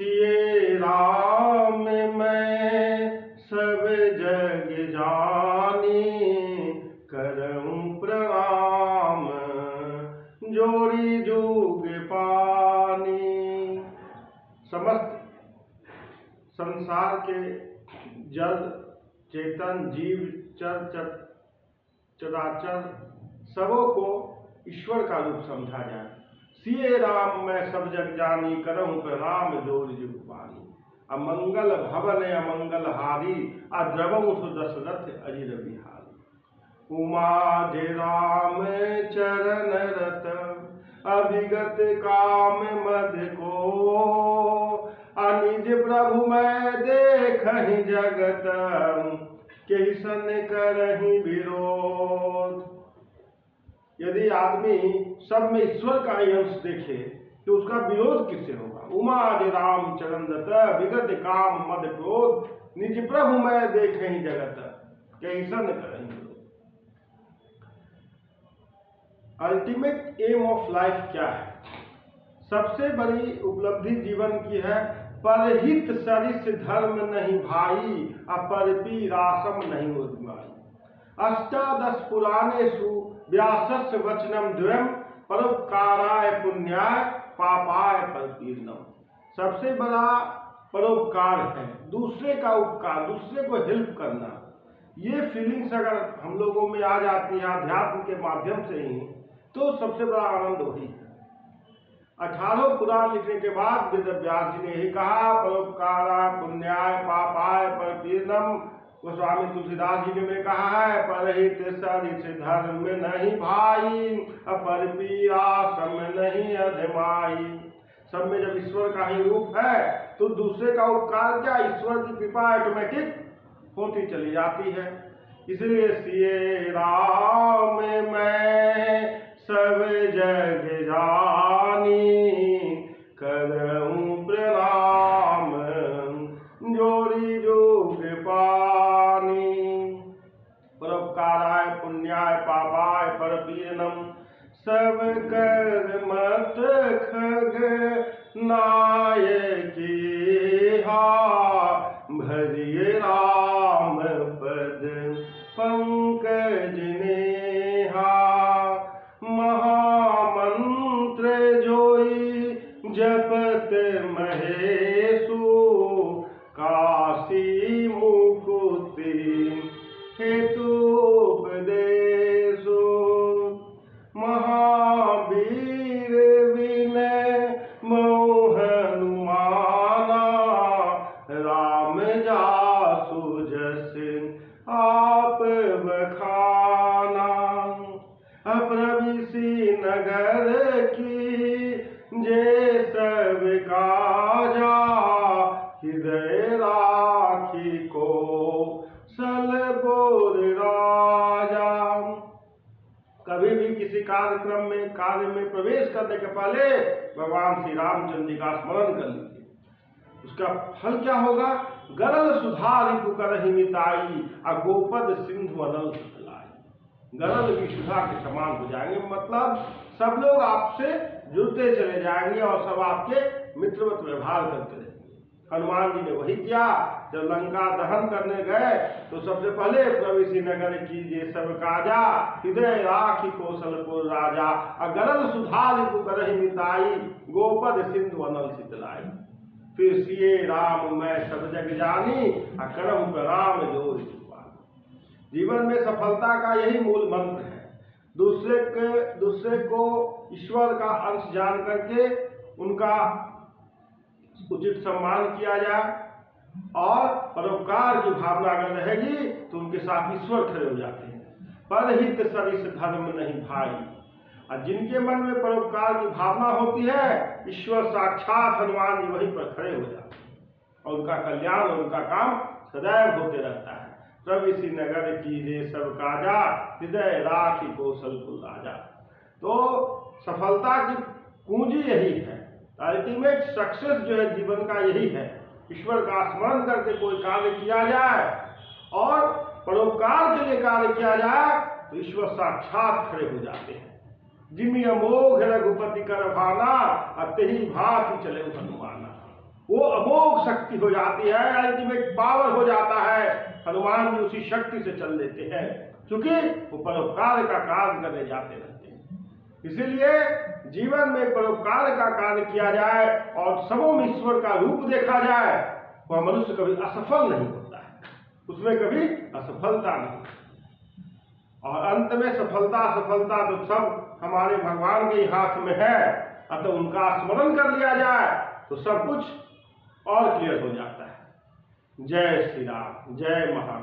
सिए राम मैं सब जग जानी, करऊं प्रणाम जोड़ी जुग पानी। समस्त संसार के जल चेतन जीव चराचर सबों को ईश्वर का रूप समझा जाए। सिए राम मैं सब जग जानी, करऊं प्रणाम जोड़ जुग पानी। अमंगल भवन अमंगल हारी, अद्रवं सुदशरथ अजिर बिहारी। उमाधि राम चरण रत, अभिगत काम मद को। अनिज प्रभु मैं देखहि जगत, कैसन करहि विरोध। यदि आदमी सब में ईश्वर का अंश देखे तो उसका विरोध किससे होगा। उमादि राम चरण रत, विगत काम मद क्रोध। निज प्रभु मैं देखहि जगत, कैसन करहि विरोध। अल्टीमेट एम ऑफ लाइफ क्या है? सबसे बड़ी उपलब्धि जीवन की है, परहित सरिस धर्म नहीं भाई, अपर पीरासम नहीं उद्माई। अष्टादश पुराणेषु व्यासस्य वचनम द्वयम, परोपकाराय पुण्याय पापाय परपीडनम। सबसे बड़ा परोपकार है, दूसरे का उपकार, दूसरे को हेल्प करना। ये फीलिंग्स अगर हम लोगों में आ जाती है अध्यात्म के माध्यम से ही, तो सबसे बड़ा आनंद वही है। 18 पुराण लिखने के बाद वेद व्यास जी ने यही कहा, परोपकाराय पुण्याय पापाय परपीडनम। गोस्वामी तुलसीदास जी ने कहा है, परहित सरिस धर्म नहीं भाई, अपर पीरासम नहीं अधमाई। सब में जब ईश्वर का ही रूप है तो दूसरे का उपकार क्या, ईश्वर की कृपा ऑटोमेटिक होती चली जाती है। इसलिए सिए राम मैं सब जग जानी, करऊं प्रणाम जोड़ी जुग पानी। परोपकाराय पुण्याय पापाय परपीडनम, सब कर मत खग नायकी हा। भजिए राम पद पंकज नेहा, महामंत्र जोई जपत महेशु। काशी मुकुति हेतु उपदेशु, महावीर विनय मऊ हनुमाना। राम जासु जस आप बखाना, अप्रविसी नगर की जे सब काजा। हृदय राखी को सलबोर राजा। कभी भी किसी कार्य में प्रवेश करने के पहले भगवान श्री रामचंद्र जी का स्मरण कर लीजिए। उसका फल क्या होगा? गरल सुधा रिपु करहि मिताई, गोपद सिंधु अनल सतलाई। गरल भी सुधा के समान हो जाएंगे, मतलब सब लोग आपसे जुड़ते चले जाएंगे और सब आपके मित्रवत व्यवहार करते रहेंगे। हनुमान जी ने वही किया। जब लंका दहन करने गए तो सबसे पहले प्रविसी नगर कीजिए सब काजा। हृदय राखी कौशलपुर राजा, गरल सुधा रिपु करहि मिताई, गोपद सिंधु अनल सतलाई। फिर सिए राम मैं सब जग जानी, करऊं प्रणाम जोड़ जुग पानी। जीवन में सफलता का यही मूल मंत्र है। दूसरे को ईश्वर का अंश जान करके उनका उचित सम्मान किया जाए, और परोपकार की भावना अगर रहेगी तो उनके साथ ईश्वर खड़े हो जाते हैं। परहित सरिस धर्म नहीं भाई, और जिनके मन में परोपकार की भावना होती है, ईश्वर साक्षात हनुमान जी वहीं पर खड़े हो जाते हैं और उनका कल्याण और उनका काम सदैव होते रहता है। प्रविसी नगर कीजे सब काजा, हृदय राखी कौशलपुर राजा। तो सफलता की कुंजी यही है, अल्टीमेट सक्सेस जो है जीवन का यही है। ईश्वर का स्मरण करके कोई कार्य किया जाए और परोपकार के लिए कार्य किया जाए तो ईश्वर साक्षात खड़े हो जाते हैं। जिमि अमोघ रघुपति कर भाना, अतहि भांति चले हनुमाना। वो अमोघ शक्ति हो जाती है, अल्टीमेट पावर हो जाता है। हनुमान जी उसी शक्ति से चल देते हैं, क्योंकि वो परोपकार का कार्य करने जाते रहते हैं। इसीलिए जीवन में परोपकार का कार्य किया जाए और सबों में ईश्वर का रूप देखा जाए, वह मनुष्य कभी असफल नहीं होता है, उसमें कभी असफलता नहीं। और अंत में सफलता तो सब हमारे भगवान के हाथ में है। अतः उनका स्मरण कर लिया जाए तो सब कुछ और क्लियर हो जाता है। जय श्री राम, जय महाराज।